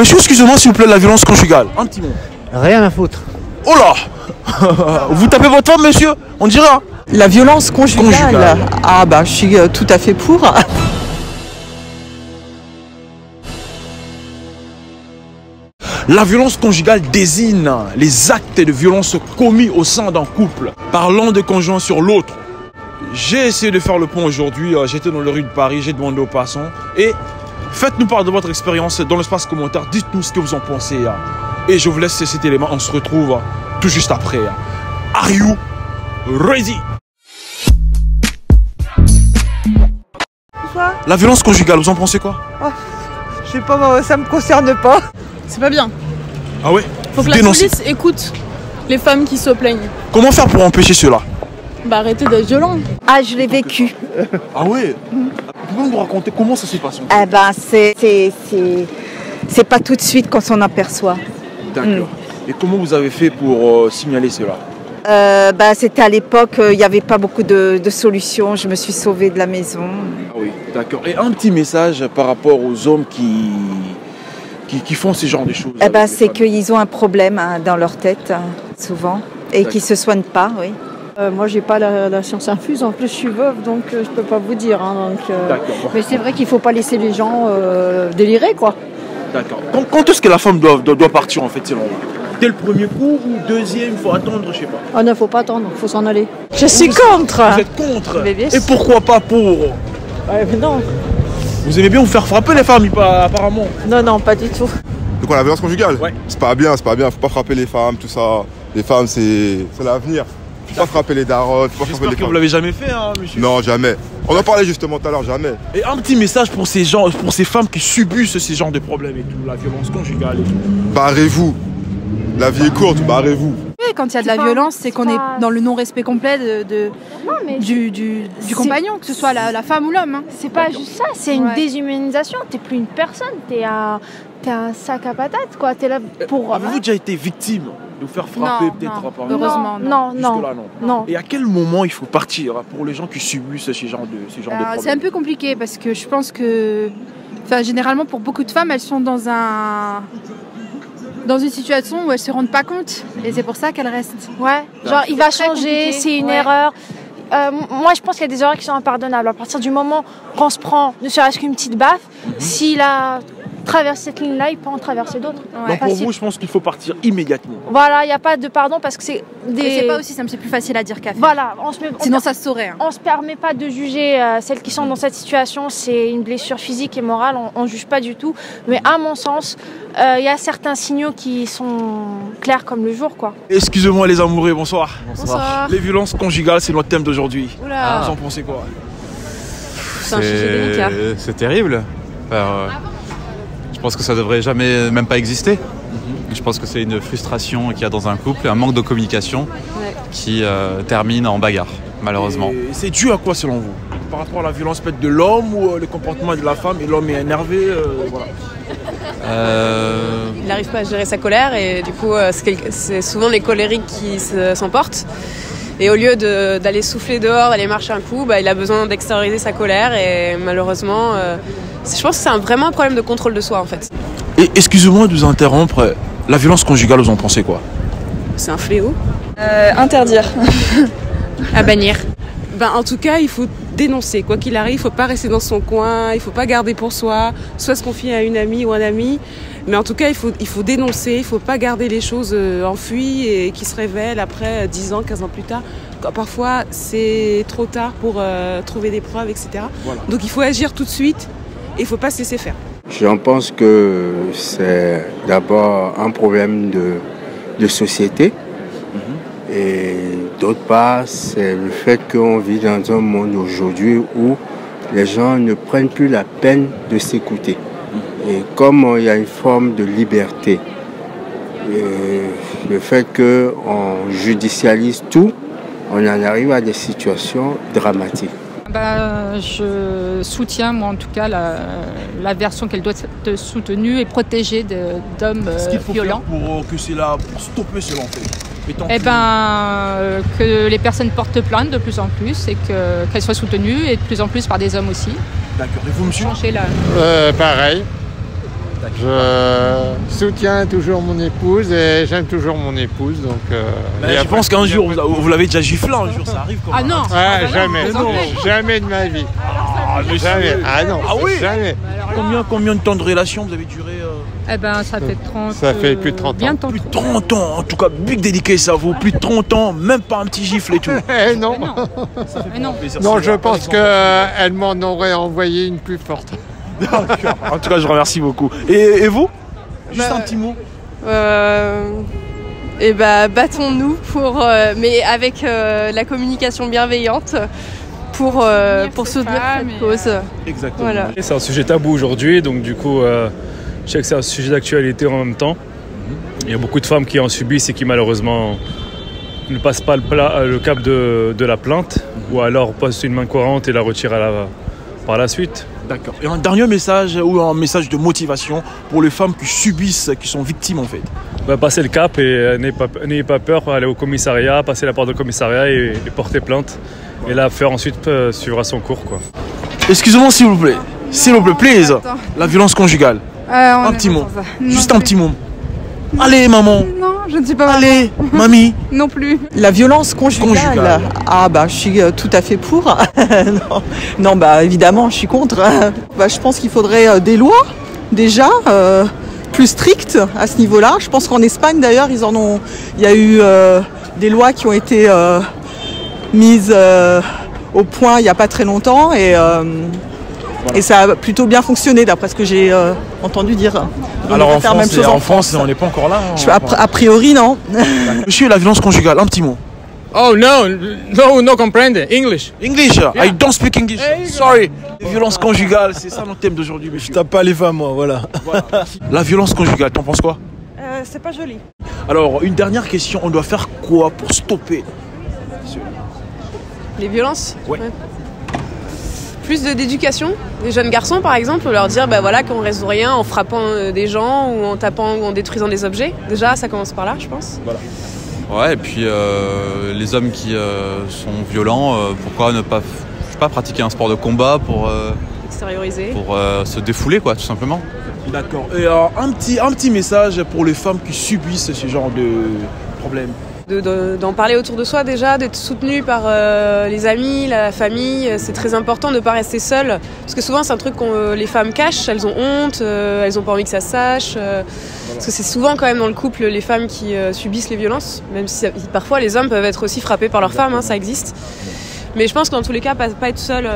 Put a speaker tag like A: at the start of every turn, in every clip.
A: Monsieur, excusez-moi s'il vous plaît, la violence conjugale. Un petit mot.
B: Rien à foutre.
A: Oh là. Vous tapez votre femme, monsieur? On dira.
C: La violence conjugale. Ah bah je suis tout à fait pour.
A: La violence conjugale désigne les actes de violence commis au sein d'un couple par l'un des conjoints sur l'autre. J'ai essayé de faire le point aujourd'hui, j'étais dans les rues de Paris, j'ai demandé aux passants et faites-nous part de votre expérience dans l'espace commentaire, dites-nous ce que vous en pensez. Et je vous laisse cet élément, on se retrouve tout juste après. Are you ready?
C: Quoi?
A: La violence conjugale, vous en pensez quoi?
C: Je sais pas, ça me concerne pas.
D: C'est pas bien.
A: Ah ouais?
D: Faut que la police écoute les femmes qui se plaignent.
A: Comment faire pour empêcher cela?
D: Bah arrêtez d'être violent.
C: Ah, je l'ai vécu.
A: Ah ouais? Pouvez-vous nous raconter comment ça s'est passé?
C: Eh ben, c'est pas tout de suite qu'on s'en aperçoit.
A: D'accord. Et comment vous avez fait pour signaler cela?
C: C'était à l'époque, il n'y avait pas beaucoup de solutions. Je me suis sauvée de la maison.
A: Ah oui, d'accord. Et un petit message par rapport aux hommes qui font ce genre de choses?
C: C'est qu'ils ont un problème dans leur tête, souvent, et qu'ils ne se soignent pas, oui.
E: Moi, j'ai pas la science infuse. En plus, je suis veuve, donc je peux pas vous dire.
A: D'accord.
E: Mais c'est vrai qu'il faut pas laisser les gens délirer, quoi.
A: D'accord. Quand est-ce que la femme doit partir, en fait, selon vous? Dès le premier coup ou deuxième, il faut attendre, je sais pas.
E: Ah non, faut pas attendre, faut s'en aller.
C: Je suis contre.
A: Vous êtes contre?
E: Mais bien
A: Et pourquoi pas pour?
E: Mais non.
A: Vous aimez bien vous faire frapper les femmes, apparemment?
E: Non, pas du tout.
F: De quoi, la violence conjugale?
A: Ouais.
F: C'est pas bien, faut pas frapper les femmes, tout ça. Les femmes, c'est l'avenir. Faut pas frapper les darons, faut pas frapper
A: J'espère
F: les
A: que vous
F: femmes.
A: l'avez jamais fait, hein, monsieur?
F: Non, jamais. On en parlait justement tout à l'heure, jamais.
A: Et un petit message pour ces gens, pour ces femmes qui subissent ces genres de problèmes et tout, la violence conjugale et tout.
F: Barrez-vous. La vie est courte, barrez-vous.
G: Quand il y a de la violence, c'est qu'on est dans le non-respect complet du compagnon, que ce soit la femme ou l'homme. Hein.
H: C'est pas juste ça, c'est une déshumanisation. T'es plus une personne, t'es un sac à patates, quoi. T'es là pour.
A: Avez-vous déjà été victime de vous faire frapper peut-être par
G: heureusement,
H: non.
A: Jusque-là, non. Et à quel moment il faut partir pour les gens qui subissent ce genre de problème?
G: C'est un peu compliqué parce que je pense que, généralement pour beaucoup de femmes, elles sont dans une situation où elles se rendent pas compte et c'est pour ça qu'elles restent.
H: Ouais, genre il va changer, c'est une erreur. Moi je pense qu'il y a des erreurs qui sont impardonnables. À partir du moment qu'on se prend ne serait-ce qu'une petite baffe, s'il a traversé cette ligne-là, il peut en traverser d'autres.
A: Donc pour vous, je pense qu'il faut partir immédiatement.
H: Voilà, il n'y a pas de pardon parce que c'est des...
G: Et c'est pas aussi simple, c'est plus facile à dire qu'à faire.
H: Voilà,
G: sinon ça se saurait. Hein.
H: On se permet pas de juger celles qui sont dans cette situation, c'est une blessure physique et morale, on juge pas du tout. Mais à mon sens, il y a certains signaux qui sont clairs comme le jour, quoi.
A: Excusez-moi les amoureux, bonsoir.
G: Bonsoir.
A: Les violences conjugales, c'est notre thème d'aujourd'hui.
G: Oula.
A: Vous en pensez quoi?
I: C'est un sujet délicat. C'est terrible. Je pense que ça devrait jamais même pas exister. Je pense que c'est une frustration qu'il y a dans un couple, un manque de communication qui termine en bagarre, malheureusement.
A: Et c'est dû à quoi selon vous? Par rapport à la violence peut-être de l'homme ou le comportement de la femme et l'homme est énervé voilà.
D: Il n'arrive pas à gérer sa colère et du coup c'est souvent les colériques qui s'emportent. Et au lieu d'aller souffler dehors, d'aller marcher un coup, il a besoin d'extérioriser sa colère et malheureusement, je pense que c'est vraiment un problème de contrôle de soi en fait.
A: Et excusez-moi de vous interrompre, la violence conjugale, vous en pensez quoi?
D: C'est un fléau.
G: Interdire.
D: À bannir. En tout cas, il faut dénoncer. Quoi qu'il arrive, il ne faut pas rester dans son coin, il ne faut pas garder pour soi, soit se confier à une amie ou un ami. Mais en tout cas, il faut dénoncer, il ne faut pas garder les choses enfouies et qui se révèlent après 10 ans, 15 ans plus tard. Parfois, c'est trop tard pour trouver des preuves, etc. Voilà. Donc il faut agir tout de suite et il ne faut pas se laisser faire.
J: Je pense que c'est d'abord un problème de société. Et d'autre part, c'est le fait qu'on vit dans un monde aujourd'hui où les gens ne prennent plus la peine de s'écouter. Et comme il y a une forme de liberté, le fait qu'on judicialise tout, on en arrive à des situations dramatiques.
K: Je soutiens, moi en tout cas, la version qu'elle doit être soutenue et protégée d'hommes violents.
A: Qu'est-ce qu'il faut faire pour stopper cela en fait?
K: Que les personnes portent plainte de plus en plus et qu'elles soient soutenues et de plus en plus par des hommes aussi.
A: D'accord. Et vous, monsieur?
B: Pareil. Je soutiens toujours mon épouse et j'aime toujours mon épouse. Donc,
A: je pense qu'un jour, vous l'avez déjà giflé, un jour ça arrive.
K: Ah non,
B: jamais, jamais de ma vie. Jamais. Ah non,
A: oui.
B: Jamais.
A: Combien de temps de relation vous avez duré
K: Eh ben, ça fait 30
B: Ça fait plus de 30 ans.
K: Bientôt.
A: Plus de 30 ans, en tout cas, big dédicace à vous. Plus de 30 ans, même pas un petit gifle et tout.
B: Non.
K: Non.
B: Non, je pense qu'elle m'en aurait envoyé une plus forte.
A: D'accord. En tout cas, je vous remercie beaucoup. Et vous? Juste un petit mot.
L: Battons-nous mais avec la communication bienveillante pour soutenir cette cause.
A: Exactement.
L: Voilà.
M: C'est un sujet tabou aujourd'hui, donc du coup, je sais que c'est un sujet d'actualité en même temps. Il y a beaucoup de femmes qui en subissent et qui malheureusement ne passent pas le cap de la plainte, ou alors passent une main courante et la retirent par la suite.
A: D'accord. Et un dernier message ou un message de motivation pour les femmes qui subissent, qui sont victimes en fait.
M: Passez le cap et n'ayez pas peur, aller au commissariat, passer la porte du commissariat et porter plainte. Et là, faire ensuite suivre à son cours, quoi.
A: Excusez-moi s'il vous plaît. S'il vous plaît, please. La violence conjugale. Un petit mot. Juste un petit mot. Allez, maman.
N: Non, je ne suis pas
A: Allez, mamie.
N: Non plus.
O: La violence conjugale. Ah bah je suis tout à fait pour. non bah évidemment je suis contre. Je pense qu'il faudrait des lois déjà plus strictes à ce niveau-là. Je pense qu'en Espagne d'ailleurs il y a eu des lois qui ont été mises au point il n'y a pas très longtemps et ça a plutôt bien fonctionné d'après ce que j'ai entendu dire.
A: Alors en France, on n'est pas encore là.
O: A priori, non.
A: Monsieur, la violence conjugale, un petit mot.
P: Oh no comprende. English.
A: English? Yeah. I don't speak English. Sorry. Violence conjugale, c'est ça notre thème d'aujourd'hui.
Q: Je tape pas les femmes, moi, voilà.
A: La violence conjugale, t'en penses quoi?
N: C'est pas joli.
A: Alors, une dernière question, on doit faire quoi pour stopper
D: les violences?
A: Ouais.
D: Plus d'éducation des jeunes garçons par exemple, leur dire qu'on résout rien en frappant des gens ou en tapant ou en détruisant des objets. Déjà ça commence par là je pense.
I: Voilà. Ouais, et puis les hommes qui sont violents, pourquoi ne pas, pratiquer un sport de combat pour
D: extérioriser,
I: pour se défouler quoi, tout simplement.
A: D'accord. Et un petit message pour les femmes qui subissent ce genre de problème.
D: D'en parler autour de soi déjà, d'être soutenu par les amis, la famille. C'est très important de ne pas rester seule. Parce que souvent c'est un truc que les femmes cachent, elles ont honte, elles n'ont pas envie que ça se sache. Parce que c'est souvent quand même dans le couple les femmes qui subissent les violences. Même si parfois les hommes peuvent être aussi frappés par leurs femmes, ça existe. Mais je pense que dans tous les cas, pas être seul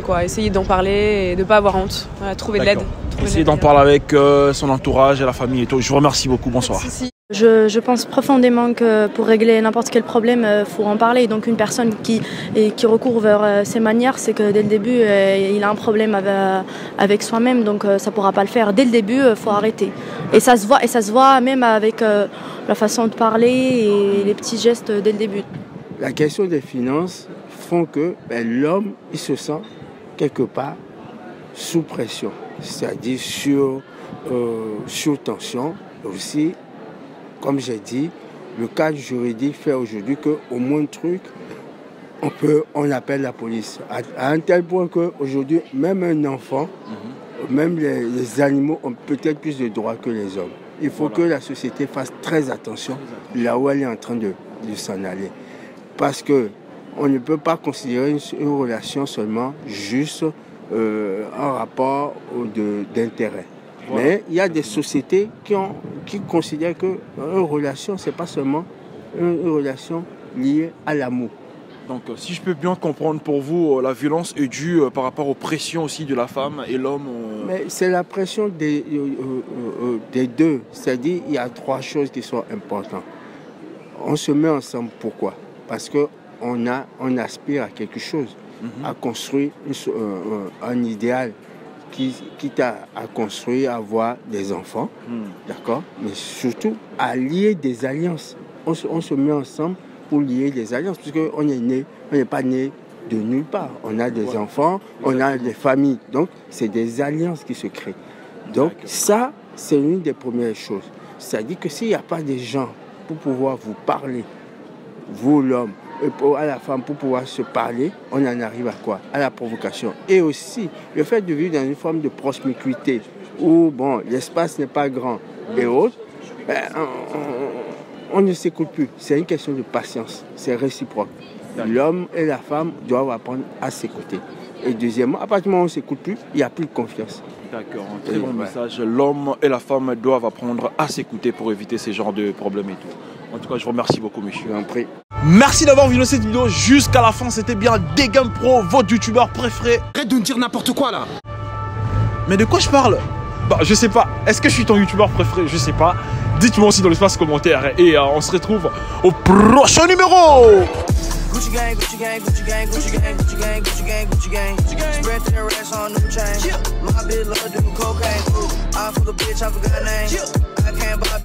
D: quoi. Essayer d'en parler et de ne pas avoir honte. Voilà, trouver de l'aide.
A: Essayer d'en parler avec son entourage et la famille et tout. Je vous remercie beaucoup, bonsoir.
H: Je pense profondément que pour régler n'importe quel problème, il faut en parler. Donc une personne qui recourt vers ces manières, c'est que dès le début, il a un problème avec soi-même, donc ça ne pourra pas le faire. Dès le début, il faut arrêter. Et ça se voit même avec la façon de parler et les petits gestes dès le début.
J: La question des finances font que l'homme, il se sent quelque part sous pression, c'est-à-dire sur tension aussi. Comme j'ai dit, le cadre juridique fait aujourd'hui qu'au moins truc, on appelle la police. À un tel point qu'aujourd'hui, même un enfant, même les animaux ont peut-être plus de droits que les hommes. Il faut que la société fasse très attention là où elle est en train de s'en aller. Parce qu'on ne peut pas considérer une relation seulement juste un rapport d'intérêt. Voilà. Mais il y a des sociétés qui considèrent qu'une relation, ce n'est pas seulement une relation liée à l'amour.
A: Donc si je peux bien comprendre pour vous, la violence est due par rapport aux pressions aussi de la femme et l'homme.
J: Mais c'est la pression des deux. C'est-à-dire qu'il y a trois choses qui sont importantes. On se met ensemble, pourquoi? Parce qu'on aspire à quelque chose, à construire un idéal. Quitte à construire, à avoir des enfants, d'accord, mais surtout à lier des alliances. On se met ensemble pour lier des alliances, parce qu'on n'est pas né de nulle part. On a des enfants, on a des familles, donc c'est des alliances qui se créent. Donc ça, c'est une des premières choses. C'est-à-dire que s'il n'y a pas des gens pour pouvoir vous parler, vous l'homme, à la femme pour pouvoir se parler, on en arrive à quoi? À la provocation. Et aussi, le fait de vivre dans une forme de promiscuité où bon, l'espace n'est pas grand et autres, on ne s'écoute plus. C'est une question de patience, c'est réciproque. L'homme et la femme doivent apprendre à s'écouter. Et deuxièmement, à partir du moment où on ne s'écoute plus, il n'y a plus de confiance.
A: D'accord, un très bon message. L'homme et la femme doivent apprendre à s'écouter pour éviter ces genres de problèmes et tout. En tout cas, je vous remercie beaucoup, monsieur.
J: Je vous en prie.
A: Merci d'avoir vu cette vidéo jusqu'à la fin. C'était bien Degame Pro, votre youtubeur préféré.
Q: Arrête de me dire n'importe quoi là.
A: Mais de quoi je parle? Bah, je sais pas. Est-ce que je suis ton youtubeur préféré? Je sais pas. Dites-moi aussi dans l'espace commentaire. Et on se retrouve au prochain numéro.
R: Gucci gang, Gucci gang, Gucci gang, Gucci gang, Gucci gang, Gucci gang, Gucci gang. Spread their racks on new chain. My bitch love doing cocaine. I fuck a bitch, I forgot name. I can't buy